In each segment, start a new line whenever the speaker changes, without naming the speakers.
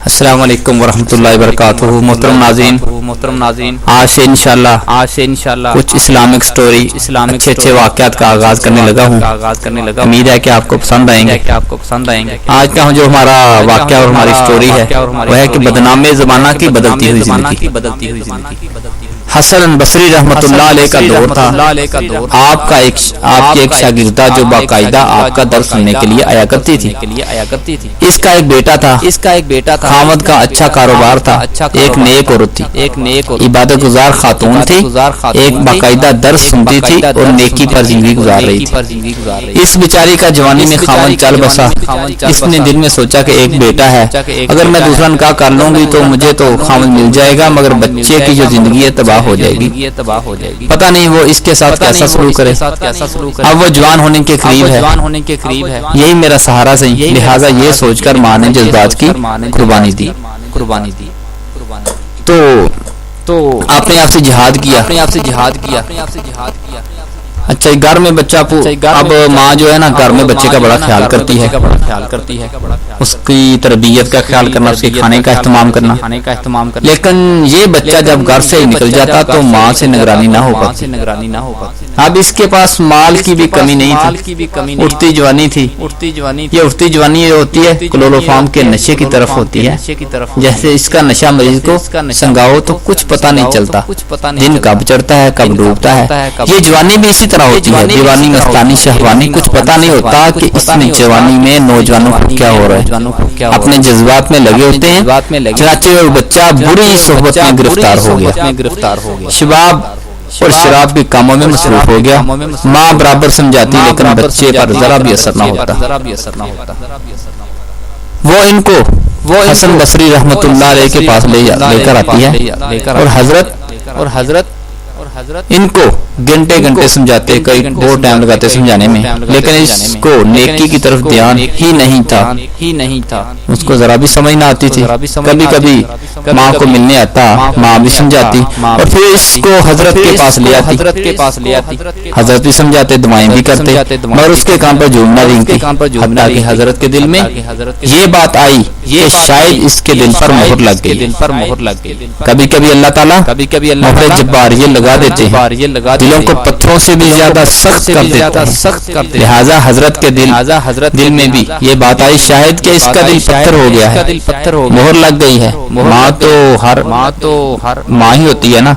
السلام علیکم ورحمۃ اللہ وبرکاتہ۔ محترم ناظرین، آج سے انشاءاللہ کچھ اسلامک سٹوری، اچھے واقعات کا آغاز کرنے لگا ہوں۔ امید ہے کہ آپ کو پسند آئیں گے۔ آج کا جو ہمارا واقعہ اور ہماری سٹوری ہے وہ ہے کہ بدنام زمانہ کی بدلتی ہوئی زندگی۔ حسن بصری رحمۃ اللہ علیہ کا دور تھا۔ آپ کی ایک شاگردہ جو باقاعدہ آپ کا درس سننے کے لیے آیا کرتی تھی۔ اس کا ایک بیٹا تھا، خاوند کا اچھا کاروبار تھا، ایک نیک عورت تھی، عبادت گزار خاتون تھی، ایک باقاعدہ درس سنتی تھی اور نیکی پر زندگی گزار رہی تھی۔ اس بیچاری کا جوانی میں خاوند چل بسا۔ اس نے دل میں سوچا کہ ایک بیٹا ہے، اگر میں دوسرا نکاح کر لوں گی تو مجھے تو خاوند مل جائے گا، مگر بچے کی جو زندگی ہے تباہ ہو جائے گی۔ پتہ نہیں وہ اس کے ساتھ کیسا سلوک کرے۔ اب وہ جوان ہونے کے قریب ہے، یہی میرا سہارا صحیح، لہٰذا یہ سوچ کر ماں نے جذبات کی قربانی دی۔ تو آپ نے آپ سے جہاد کیا۔ اچھا، گھر میں بچہ اب ماں جو ہے نا گھر میں بچے کا بڑا خیال کرتی ہے، اس کی تربیت کا خیال کرنا، اس کے کھانے کا اہتمام کرنا۔ لیکن یہ بچہ جب گھر سے نکل جاتا تو ماں سے نگرانی نہ ہو پاتی۔ اب اس کے پاس مال کی بھی کمی نہیں تھی، اٹھتی جوانی تھی۔ یہ اٹھتی جوانی ہوتی ہے کلوروفارم کے نشے کی طرف ہوتی ہے۔ جیسے اس کا نشہ مریض کو سنگاؤ تو کچھ پتہ نہیں چلتا، دن کب چڑھتا ہے کب ڈوبتا ہے۔ یہ جوانی بھی اسی طرح ہوتی ہے، دیوانی مستانی شہوانی، کچھ پتہ نہیں ہوتا کہ اس جوانی میں نوجوانوں کو کیا ہو رہا ہے، اپنے جذبات میں لگے ہوتے ہیں۔ چنانچہ وہ بچہ بری صحبت میں گرفتار ہو گیا، شباب اور شراب کے کاموں میں مصروف ہو گیا۔ ماں برابر سمجھاتی لیکن بچے پر ذرا بھی اثر نہ ہوتا۔ وہ ان کو حسن بصری رحمۃ اللہ علیہ کے پاس لے کر آتی ہے اور حضرت ان کو گھنٹے سمجھاتے، کئی بہت ٹائم لگاتے سمجھانے میں، لیکن اس کو نیکی کی طرف دھیان ہی نہیں تھا۔ اس کو ذرا بھی سمجھ نہ آتی تھی۔ کبھی کبھی ماں کو ملنے آتا، ماں بھی سمجھاتی اور پھر اس کو حضرت کے پاس لے آتی۔ حضرت بھی سمجھاتے، دعائیں بھی کرتے، مگر اس کے کام پر جھوم نہ رینگتی، حتیٰ کہ حضرت کے دل میں یہ بات آئی کہ شاید اس کے دل پر مہر لگ گئی۔ کبھی کبھی اللہ تعالیٰ مہر جبار یہ لگا دیتے ہیں، دلوں کو پتھروں سے بھی زیادہ سخت کر دیتے ہیں۔ لہٰذا حضرت کے دل میں بھی یہ بات آئی شاید کہ اس کا دل پتھر ہو گیا ہے، مہر لگ گئی ہے۔ ماں تو ہر ماں ہی ہوتی ہے نا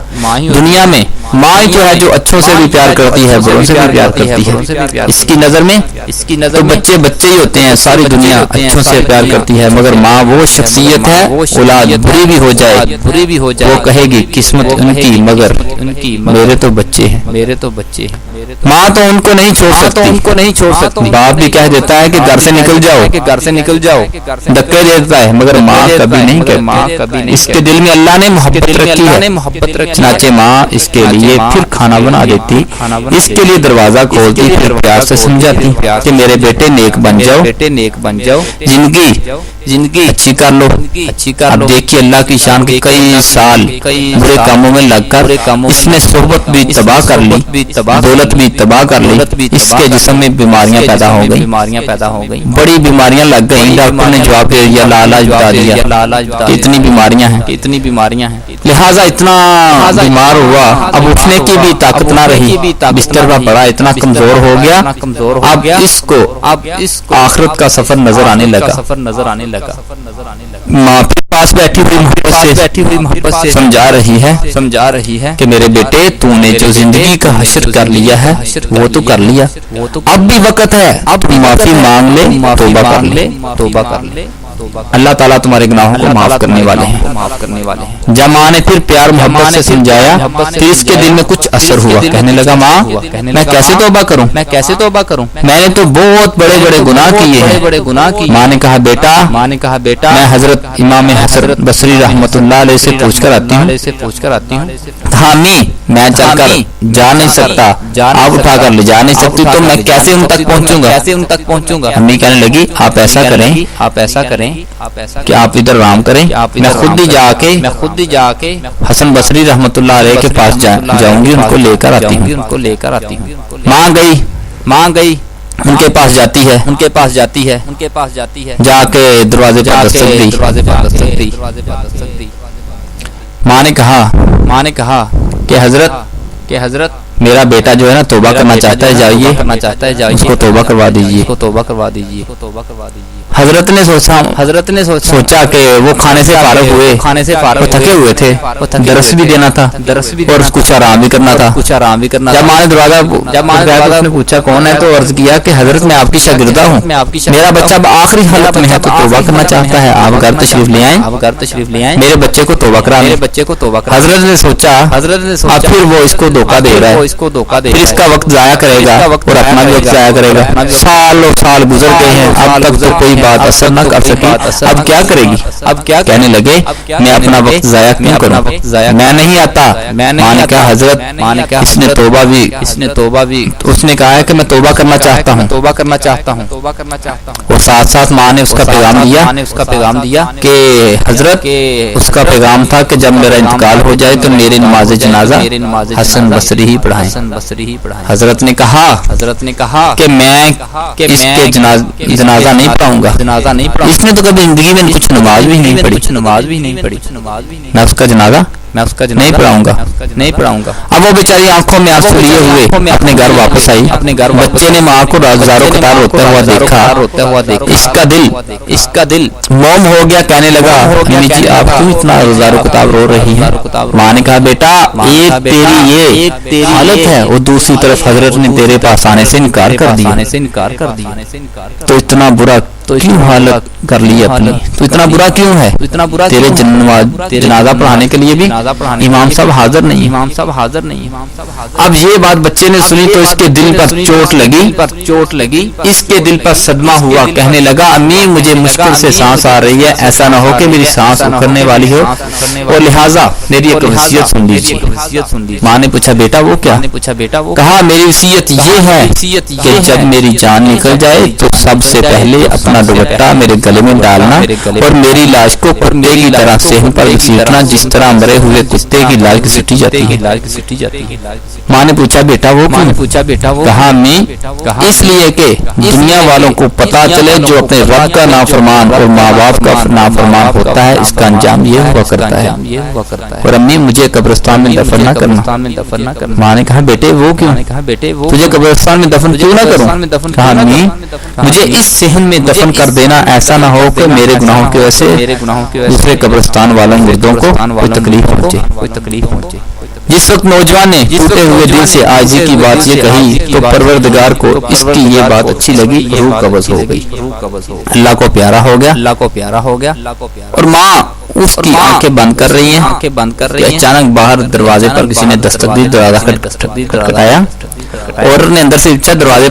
دنیا میں، ماں جو ہے جو اچھوں سے بھی پیار کرتی ہے، بروں سے بھی پیار کرتی ہے۔ اس کی نظر میں تو بچے ہی ہوتے ہیں، ساری دنیا اچھوں سے پیار کرتی ہے، مگر ماں وہ شخصیت ہے، اولاد بری بھی ہو جائے وہ کہے گی قسمت ان کی مگر میرے تو بچے ہیں۔ ماں تو ان کو نہیں چھوڑ سکتی۔ باپ بھی کہہ دیتا ہے کہ گھر سے نکل جاؤ، دھکے دیتا ہے، مگر ماں کبھی نہیں کہتی۔ اس کے دل میں اللہ نے محبت رکھی ہے، چنانچہ ماں اس کے لیے پھر کھانا بنا دیتی، اس کے لیے دروازہ کھولتی، پھر پیار سے سمجھاتی کہ میرے بیٹے نیک بن جاؤ، زندگی اچھی کر لو۔ اب دیکھیے اللہ کی شان کے کئی سال برے کاموں میں لگ کر اس نے صحبت بھی تباہ کر لی، دولت بھی تباہ کر لی، اس کے جسم میں بیماریاں پیدا ہو گئی، بڑی بیماریاں لگ گئیں۔ ڈاکٹر نے جواب دے دیا، لاعلاج بتا دیا اتنی بیماریاں ہیں، لہٰذا اتنا بیمار ہوا، اب اٹھنے کی بھی طاقت نہ رہی، بستر پر پڑا، اتنا کمزور ہو گیا۔ اب اس کو آخرت کا سفر نظر آنے لگا۔ ماں کے پاس بیٹھی ہوئی محبت سے سمجھا رہی ہے کہ میرے بیٹے تو نے جو زندگی کا حشر کر لیا ہے وہ تو کر لیا، اب بھی وقت ہے، اب معافی مانگ لے، توبہ کر لے۔ اللہ تعالیٰ تمہارے گناہوں کو معاف کرنے والے ہیں۔ جب ماں نے پھر پیار محبت سے سمجھایا پھر اس کے دل میں کچھ اثر ہوا، کہنے لگا ماں میں کیسے توبہ کروں، میں نے تو بہت بڑے گناہ کیے ہیں۔ ماں نے کہا بیٹا میں حضرت امام حسن بصری رحمۃ اللہ علیہ سے پوچھ کر آتی ہوں۔ حامی میں چل کر جا نہیں سکتا، آپ اٹھا کر لے جا نہیں سکتی، تو میں کیسے ان تک پہنچوں گا؟ امی کہنے لگی آپ ایسا کریں کہ آپ ادھر آرام کریں، میں خود ہی جا کے حسن بصری رحمۃ اللہ علیہ کے پاس جاؤں گی، ان کو لے کر آتی ہوں۔ ماں گئی ان کے پاس جاتی ہے جا کے دروازے پر دستک دی ماں نے کہا کہ حضرت میرا بیٹا جو ہے نا توبہ کرنا چاہتا ہے، جائیے اس کو توبہ کروا دیجیے۔ حضرت نے سوچا کہ وہ کھانے سے فارغ ہوئے، وہ تھکے ہوئے تھے، درس بھی دینا تھا اور کچھ آرام بھی کرنا تھا۔ جب ماں نے دروازہ نے پوچھا کون ہے تو عرض کیا کہ حضرت میں آپ کی شاگردہ ہوں، میرا بچہ آخری حالت میں ہے تو توبہ کرنا چاہتا ہے، آپ گھر تشریف لے آئیں، میرے بچے کو توبہ کرا لیں۔ حضرت نے سوچا اب پھر وہ اس کو دھوکہ دے رہا ہے، پھر اس کا وقت ضائع کرے گا اور اپنا بھی وقت ضائع کرے گا۔ سال گزر گئے ہیں، اب تک تو کوئی بات اثر نہ کر سکی، اب کیا کرے گی؟ کہنے لگے میں اپنا وقت ضائع کیوں کروں، میں نہیں آتا۔ ماں نے کہا حضرت اس نے توبہ بھی اس نے کہا ہے کہ میں توبہ کرنا چاہتا ہوں، اور ساتھ ساتھ ماں نے اس کا پیغام دیا کہ حضرت اس کا پیغام تھا کہ جب میرا انتقال ہو جائے تو میرے نماز جنازہ حسن بصری ہی پڑھائیں۔ حضرت نے کہا کہ میں اس کے جنازہ نہیں پڑھاؤں گا، اس نے تو کبھی زندگی میں کچھ نماز بھی نہیں پڑھی، میں اس کا جنازہ نہیں پڑھاؤں گا۔ اب وہ بیچاری آنکھوں میں آنسو لیے ہوئے اپنے گھر واپس آئی۔ بچے نے ماں کو رازداروں قطار روتا ہوا دیکھا، اس کا دل موم ہو گیا، کہنے لگا امی جی آپ کیوں اتنا رازداروں قطار رو رہی ہیں؟ ماں نے کہا بیٹا ایک تیری یہ حالت ہے اور دوسری طرف حضرت نے تیرے پاس آنے سے انکار کر دیا، تو اتنا برا کیوں حالت کر لی اپنی، تو اتنا برا کیوں ہے؟ تیرے جنازہ پڑھانے کے لیے بھی امام صاحب حاضر نہیں۔ اب یہ بات بچے نے سنی تو اس کے دل پر چوٹ لگی، اس کے دل پر صدمہ ہوا، کہنے لگا امی مجھے مشکل سے سانس آ رہی ہے، ایسا نہ ہو کہ میری سانس اکھڑنے والی ہو اور لہٰذا میری ایک وصیت سن لیجیے۔ ماں نے پوچھا بیٹا وہ کیا؟ کہا میری وصیت یہ ہے کہ جب میری جان نکل جائے تو سب سے پہلے اپنا دوپٹہ میرے گلے میں ڈالنا اور میری لاش کو کتے کی طرح صحن پر گھسیٹنا، جس طرح مرے ہوئے کتے کی لاش گھسیٹی جاتی ہے۔ ماں نے پوچھا بیٹا وہ کیوں؟ کہا امی اس لیے کہ دنیا والوں کو پتا چلے جو اپنے رب کا نافرمان اور ماں باپ کا نافرمان ہوتا ہے اس کا انجام یہ ہوا کرتا ہے، اور امی مجھے قبرستان میں دفن نہ کرنا۔ ماں نے کہا بیٹے وہ کیوں؟ تجھے قبرستان میں دفن کیوں نہ کروں؟ کہا امی مجھے اس صحن میں دفن کر دینا، ایسا نہ ہو کہ میرے گناہوں کی وجہ سے دوسرے قبرستان والوں مردوں کو کوئی تکلیف پہنچے۔ جس وقت نوجوان نے ٹوٹے ہوئے دل سے عاجزی کی بات یہ کہی تو پروردگار کو اس کی یہ بات اچھی لگی، روح قبض ہو گئی، اللہ کو پیارا ہو گیا، اور ماں اس کی آنکھیں بند کر رہی ہیں۔ اچانک باہر دروازے پر کسی نے دستک دی، دروازہ کھٹکھٹایا اور نے اندر سے پوچھا دروازے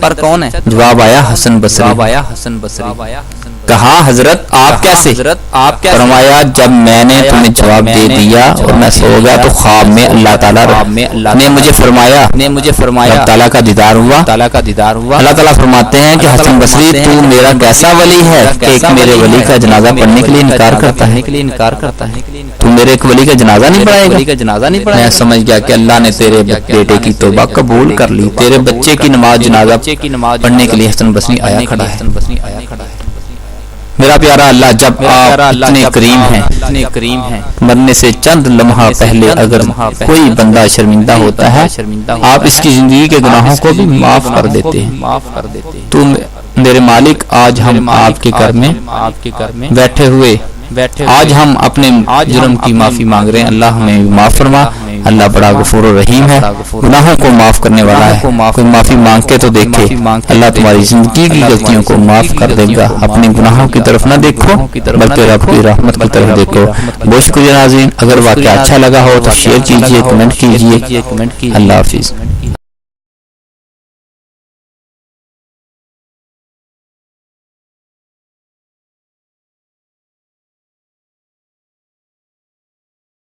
پر کون ہے؟ جواب آیا حسن بصری۔ کہا حضرت آپ کیسے؟ فرمایا جب میں نے تمہیں جواب دے دیا اور میں سو گیا تو خواب میں اللہ تعالیٰ نے مجھے فرمایا رب تعالیٰ کا دیدار ہوا۔ اللہ تعالیٰ فرماتے ہیں کہ حسن بصری تو میرا کیسا ولی ہے کہ ایک میرے ولی کا جنازہ پڑھنے کے لیے انکار کرتا ہے، تو میرے ایک ولی کا جنازہ نہیں پڑھائے گا؟ میں سمجھ گیا کہ اللہ نے تیرے بیٹے کی توبہ قبول کر لی، تیرے بچے کی نماز جنازہ پڑھنے کے لیے حسن بصری آیا کھڑا ہے۔ میرا پیارا اللہ جب آپ اتنے کریم ہیں، مرنے سے چند لمحہ پہلے اگر کوئی بندہ شرمندہ ہوتا ہے آپ اس کی زندگی کے گناہوں کو بھی معاف کر دیتے ہیں۔ تو میرے مالک آج ہم آپ کے گھر میں بیٹھے ہوئے آج ہم اپنے جرم کی معافی مانگ رہے ہیں، اللہ ہمیں معاف فرما۔ اللہ بڑا غفور و رحیم ہے، گناہوں کو معاف کرنے والا ہے، کوئی معافی مانگ کے تو دیکھے، اللہ تمہاری زندگی کی غلطیوں کو معاف کر دے گا۔ اپنے گناہوں کی طرف نہ دیکھو بلکہ رب کی رحمت کی طرف دیکھو۔ بہت شکریہ ناظرین، اگر واقعہ اچھا لگا ہو تو شیئر کیجئے، کمنٹ کیجئے۔ اللہ حافظ۔